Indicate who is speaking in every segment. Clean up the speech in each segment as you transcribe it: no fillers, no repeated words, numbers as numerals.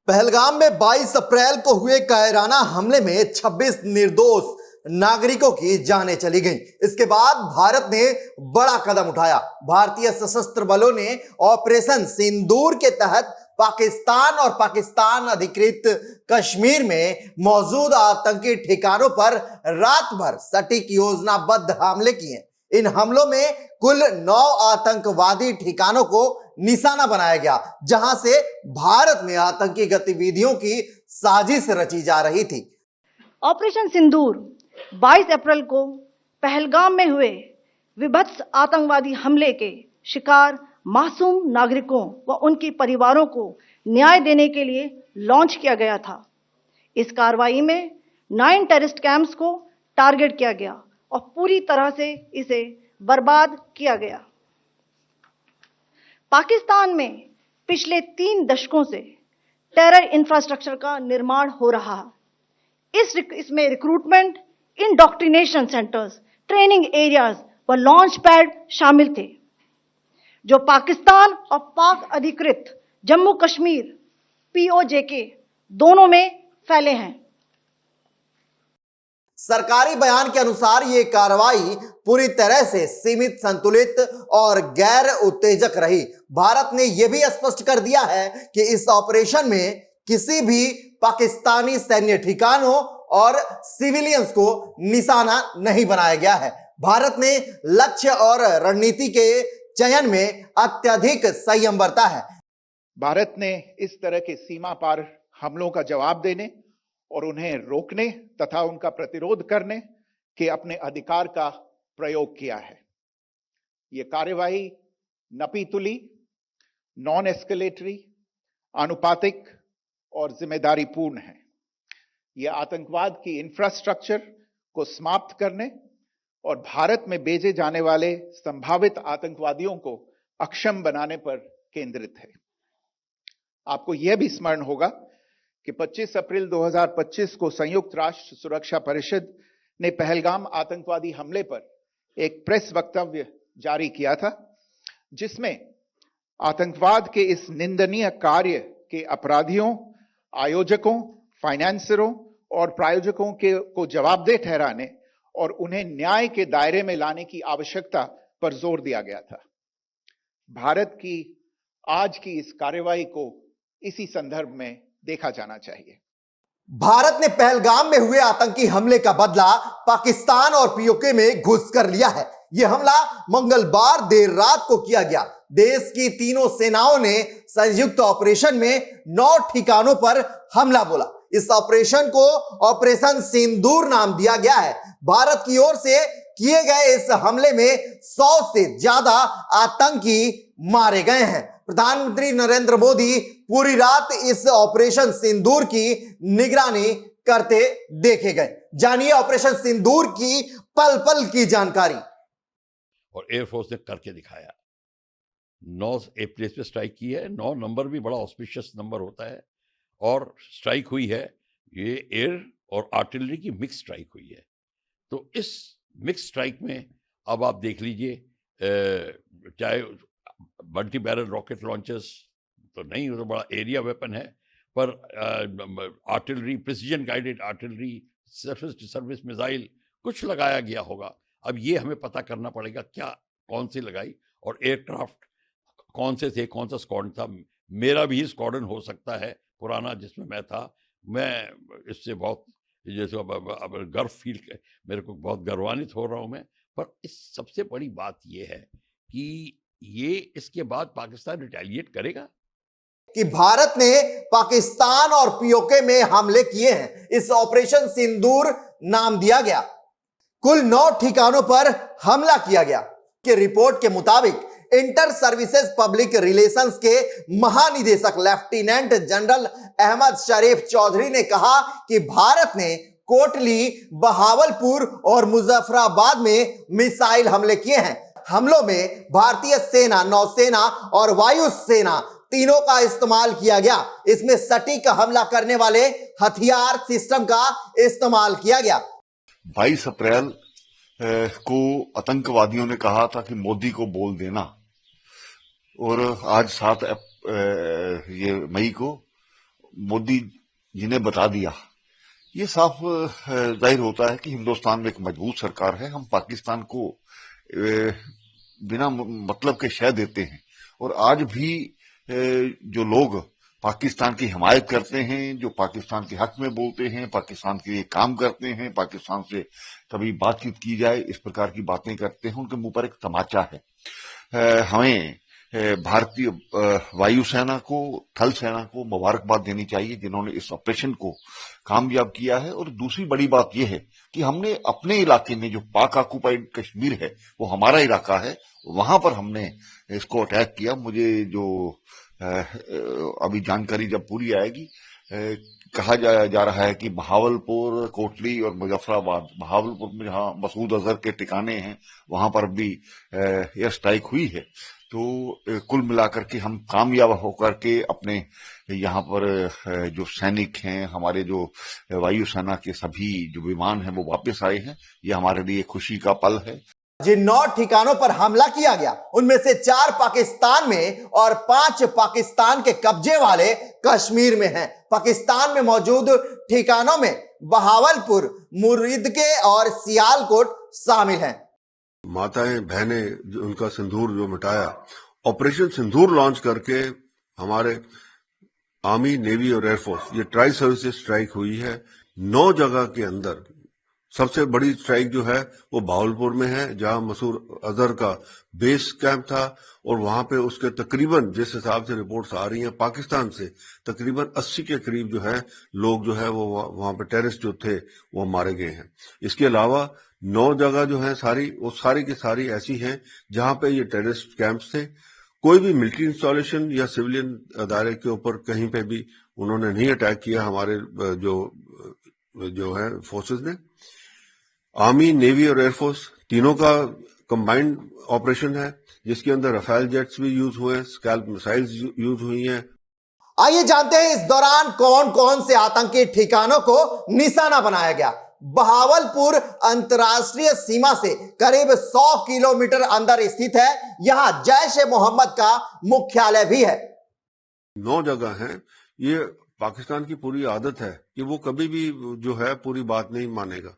Speaker 1: पहलगाम में 22 अप्रैल को हुए कायराना हमले में 26 निर्दोष नागरिकों की जानें चली गईं। इसके बाद भारत ने बड़ा कदम उठाया। भारतीय सशस्त्र बलों ने ऑपरेशन सिंदूर के तहत पाकिस्तान और पाकिस्तान अधिकृत कश्मीर में मौजूद आतंकी ठिकानों पर रात भर सटीक योजनाबद्ध हमले किए। इन हमलों में कुल 9 आतंकवादी ठिकानों को निशाना बनाया गया, जहां से भारत में आतंकी गतिविधियों की साजिश रची जा रही थी।
Speaker 2: ऑपरेशन सिंदूर 22 अप्रैल को पहलगाम में हुए विभत्स आतंकवादी हमले के शिकार मासूम नागरिकों व उनके परिवारों को न्याय देने के लिए लॉन्च किया गया था। इस कार्रवाई में 9 टेररिस्ट कैंप्स को टारगेट किया गया और पूरी तरह से इसे बर्बाद किया गया। पाकिस्तान में पिछले 3 दशकों से टेरर इंफ्रास्ट्रक्चर का निर्माण हो रहा है। इसमें recruitment, indoctrination centres, training areas व लॉन्च पैड शामिल थे, जो पाकिस्तान और पाक अधिकृत जम्मू कश्मीर POJK दोनों में फैले हैं।
Speaker 1: सरकारी बयान के अनुसार ये कार्रवाई पूरी तरह से सीमित, संतुलित और गैर उत्तेजक रही। भारत ने यह भी स्पष्ट कर दिया है कि इस ऑपरेशन में किसी भी पाकिस्तानी सैन्य ठिकानों और सिविलियंस को निशाना नहीं बनाया गया है। भारत ने लक्ष्य और रणनीति के चयन में अत्यधिक संयम बरता है।
Speaker 3: भारत ने इस तरह के सीमा पार हमलों का जवाब देने और उन्हें रोकने तथा उनका प्रतिरोध करने के अपने अधिकार का प्रयोग किया है। यह कार्यवाही नपीतुली, नॉन एस्केलेटरी, आनुपातिक और जिम्मेदारीपूर्ण है। यह आतंकवाद की इंफ्रास्ट्रक्चर को समाप्त करने और भारत में भेजे जाने वाले संभावित आतंकवादियों को अक्षम बनाने पर केंद्रित है। आपको यह भी स्मरण होगा कि 25 अप्रैल 2025 को संयुक्त राष्ट्र सुरक्षा परिषद ने पहलगाम आतंकवादी हमले पर एक प्रेस वक्तव्य जारी किया था, जिसमें आतंकवाद के इस निंदनीय कार्य के अपराधियों, आयोजकों, फाइनेंसरों और प्रायोजकों को जवाबदेह ठहराने और उन्हें न्याय के दायरे में लाने की आवश्यकता पर जोर दिया गया था। भारत की आज की इस कार्रवाई को इसी संदर्भ में देखा जाना चाहिए।
Speaker 1: भारत ने पहलगाम में हुए आतंकी हमले का बदला पाकिस्तान और POK में घुसकर लिया है। यह हमला मंगलवार देर रात को किया गया। देश की तीनों सेनाओं ने संयुक्त ऑपरेशन में 9 ठिकानों पर हमला बोला। इस ऑपरेशन को ऑपरेशन सिंदूर नाम दिया गया है। भारत की ओर से किए गए इस हमले में 100 से ज्यादा आतंकी मारे गए हैं। प्रधानमंत्री नरेंद्र मोदी पूरी रात इस ऑपरेशन सिंदूर की निगरानी करते देखे गए। जानिए ऑपरेशन सिंदूर की पल पल की जानकारी।
Speaker 4: और एयरफोर्स ने करके दिखाया। 9 प्लेस पे स्ट्राइक की है। 9 नंबर भी बड़ा ऑस्पिशियस नंबर होता है और स्ट्राइक हुई है। ये एयर और आर्टिलरी की मिक्स स्ट्राइक हुई है। तो इस मिक्स स्ट्राइक में अब आप देख लीजिए, चाहे मल्टी बैरल रॉकेट लॉन्चर्स तो नहीं, वो तो बड़ा एरिया वेपन है, पर artillery, precision guided artillery, surface to service missile कुछ लगाया गया होगा। अब ये हमें पता करना पड़ेगा क्या कौन सी लगाई और एयरक्राफ्ट कौन से थे, कौन सा स्क्वाड्रन था। मेरा भी स्क्वाड्रन हो सकता है पुराना जिसमें मैं था। मैं इससे बहुत जैसे अब गर्व फील, मेरे को बहुत गर्वान्वित हो रहा हूँ मैं। पर इस सबसे बड़ी बात ये है कि ये इसके बाद पाकिस्तान रिटेलिएट करेगा
Speaker 1: कि भारत ने पाकिस्तान और POK में हमले किए हैं। इस ऑपरेशन सिंदूर नाम दिया गया। कुल 9 ठिकानों पर हमला किया गया। की रिपोर्ट के मुताबिक इंटर सर्विसेज पब्लिक रिलेशंस के महानिदेशक लेफ्टिनेंट जनरल अहमद शरीफ चौधरी ने कहा कि भारत ने कोटली, बहावलपुर और मुजफ्फराबाद में मिसाइल हमले किए हैं। हमलों में भारतीय सेना, नौसेना और वायुसेना तीनों का इस्तेमाल किया गया। इसमें सटीक हमला करने वाले हथियार सिस्टम का इस्तेमाल किया गया।
Speaker 5: 22 अप्रैल को आतंकवादियों ने कहा था कि मोदी को बोल देना, और आज 7 मई को मोदी जी ने बता दिया, ये साफ जाहिर होता है कि हिंदुस्तान में एक मजबूत सरकार है। हम पाकिस्तान को बिना मतलब के शह देते हैं, और आज भी जो लोग पाकिस्तान की हिमायत करते हैं, जो पाकिस्तान के हक में बोलते हैं, पाकिस्तान के लिए काम करते हैं, पाकिस्तान से कभी बातचीत की जाए इस प्रकार की बातें करते हैं, उनके मुंह पर एक तमाचा है। हमें भारतीय वायुसेना को, थल सेना को मुबारकबाद देनी चाहिए जिन्होंने इस ऑपरेशन को कामयाब किया है। और दूसरी बड़ी बात यह है कि हमने अपने इलाके में, जो पाक ऑक्युपाइड कश्मीर है वो हमारा इलाका है, वहां पर हमने इसको अटैक किया। मुझे जो अभी जानकारी जब पूरी आएगी, कहा जा रहा है कि बहावलपुर, कोटली और मुजफ्फराबाद, बहावलपुर में जहां मसूद अजहर के ठिकाने हैं वहां पर भी एयर स्ट्राइक हुई है। तो कुल मिलाकर के हम कामयाब होकर के अपने यहाँ पर जो सैनिक हैं, हमारे जो वायुसेना के सभी जो विमान हैं वो वापस आए हैं। ये हमारे लिए खुशी का पल है।
Speaker 1: जिन 9 ठिकानों पर हमला किया गया उनमें से 4 पाकिस्तान में और 5 पाकिस्तान के कब्जे वाले कश्मीर में हैं। पाकिस्तान में मौजूद ठिकानों में बहावलपुर, मुरीदके और सियालकोट शामिल हैं।
Speaker 6: माताएं बहनें उनका सिंदूर जो मिटाया, ऑपरेशन सिंदूर लॉन्च करके हमारे आर्मी, नेवी और एयरफोर्स, ये ट्राई सर्विसेज स्ट्राइक हुई है 9 जगह के अंदर। सबसे बड़ी स्ट्राइक जो है वो बहावलपुर में है, जहां मसूद अजहर का बेस कैंप था, और वहां पे उसके तकरीबन, जिस हिसाब से रिपोर्ट्स आ रही हैं पाकिस्तान से, तकरीबन 80 के करीब जो है लोग जो है वो वहां पे टेररिस्ट जो थे वो मारे गए हैं। इसके अलावा 9 जगह जो है वो सारी की सारी ऐसी हैं जहां पे ये टेररिस्ट कैंप्स थे। कोई भी मिलिट्री इंस्टॉलेशन या सिविलियन अदारे के ऊपर कहीं पे भी उन्होंने नहीं अटैक किया। हमारे जो है फोर्सेस ने, आर्मी, नेवी और एयरफोर्स तीनों का कंबाइंड ऑपरेशन है, जिसके अंदर रफेल जेट्स भी यूज हुए, स्कैल्प मिसाइल्स यूज हुई हैं।
Speaker 1: आइए जानते हैं इस दौरान कौन कौन से आतंकी ठिकानों को निशाना बनाया गया। बहावलपुर अंतर्राष्ट्रीय सीमा से करीब 100 किलोमीटर अंदर स्थित है। यहां जैश-ए-मोहम्मद का मुख्यालय भी है।
Speaker 6: 9 जगह हैं। ये पाकिस्तान की पूरी आदत है कि वो कभी भी जो है पूरी बात नहीं मानेगा।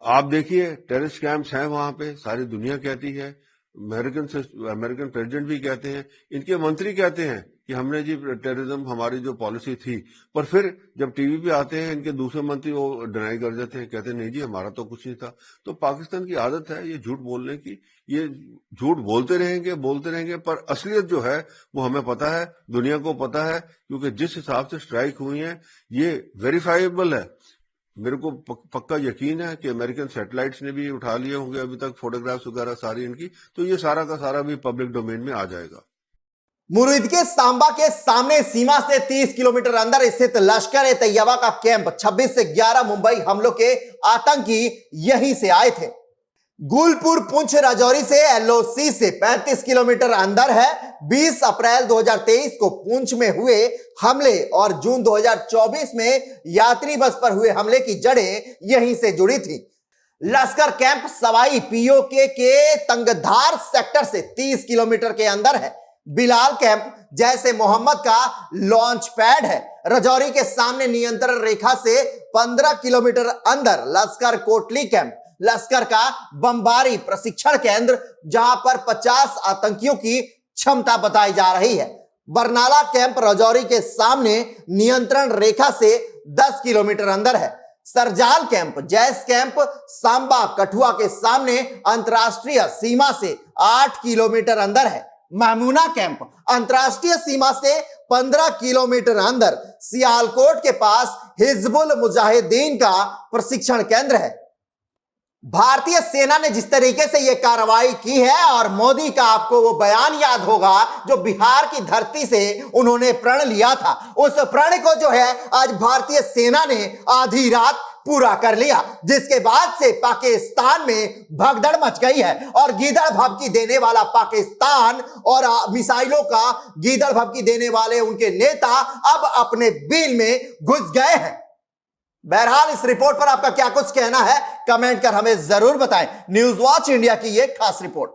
Speaker 6: आप देखिए, टेररिस्ट कैंप्स हैं वहां पे, सारी दुनिया कहती है, अमेरिकन प्रेसिडेंट भी कहते हैं, इनके मंत्री कहते हैं कि हमने जी टेररिज्म हमारी जो पॉलिसी थी, पर फिर जब टीवी पे आते हैं इनके दूसरे मंत्री वो डिनाई कर देते हैं, कहते हैं नहीं जी हमारा तो कुछ नहीं था। तो पाकिस्तान की आदत है ये झूठ बोलने की। ये झूठ बोलते रहेंगे, पर असलियत जो है वो हमें पता है, दुनिया को पता है, क्योंकि जिस हिसाब से स्ट्राइक हुई है ये वेरीफाइबल है। मेरे को पक्का यकीन है कि अमेरिकन सैटेलाइट्स ने भी उठा लिए होंगे अभी तक फोटोग्राफ्स वगैरह सारी इनकी, तो ये सारा का सारा भी पब्लिक डोमेन में आ जाएगा।
Speaker 1: मुरीदके सांबा के सामने सीमा से 30 किलोमीटर अंदर स्थित लश्कर-ए-तैयबा का कैंप 26 से 11 मुंबई हमलों के आतंकी यहीं से आए थे। गुलपुर पुंछ राजौरी से एलओसी से 35 किलोमीटर अंदर है। 20 अप्रैल 2023 को पुंछ में हुए हमले और जून 2024 में यात्री बस पर हुए हमले की जड़ें यहीं से जुड़ी थी। लश्कर कैंप सवाई पीओके के तंगधार सेक्टर से 30 किलोमीटर के अंदर है। बिलाल कैंप जैश-ए-मोहम्मद का लॉन्च पैड है। राजौरी के सामने नियंत्रण रेखा से 15 किलोमीटर अंदर लश्कर कोटली कैंप, लश्कर का बमबारी प्रशिक्षण केंद्र, जहां पर 50 आतंकियों की क्षमता बताई जा रही है। बरनाला कैंप राजौरी के सामने नियंत्रण रेखा से 10 किलोमीटर अंदर है। सरजाल कैंप जैश कैंप सांबा कठुआ के सामने अंतरराष्ट्रीय सीमा से 8 किलोमीटर अंदर है। महमूना कैंप अंतरराष्ट्रीय सीमा से 15 किलोमीटर अंदर सियालकोट के पास हिजबुल मुजाहिदीन का प्रशिक्षण केंद्र है। भारतीय सेना ने जिस तरीके से यह कार्रवाई की है, और मोदी का आपको वो बयान याद होगा जो बिहार की धरती से उन्होंने प्रण लिया था, उस प्रण को जो है आज भारतीय सेना ने आधी रात पूरा कर लिया, जिसके बाद से पाकिस्तान में भगदड़ मच गई है। और गीदड़ भभकी देने वाला पाकिस्तान और मिसाइलों का गीदड़ भभकी देने वाले उनके नेता अब अपने बिल में घुस गए हैं। बहरहाल इस रिपोर्ट पर आपका क्या कुछ कहना है, कमेंट कर हमें जरूर बताएं। न्यूज वॉच इंडिया की यह खास रिपोर्ट।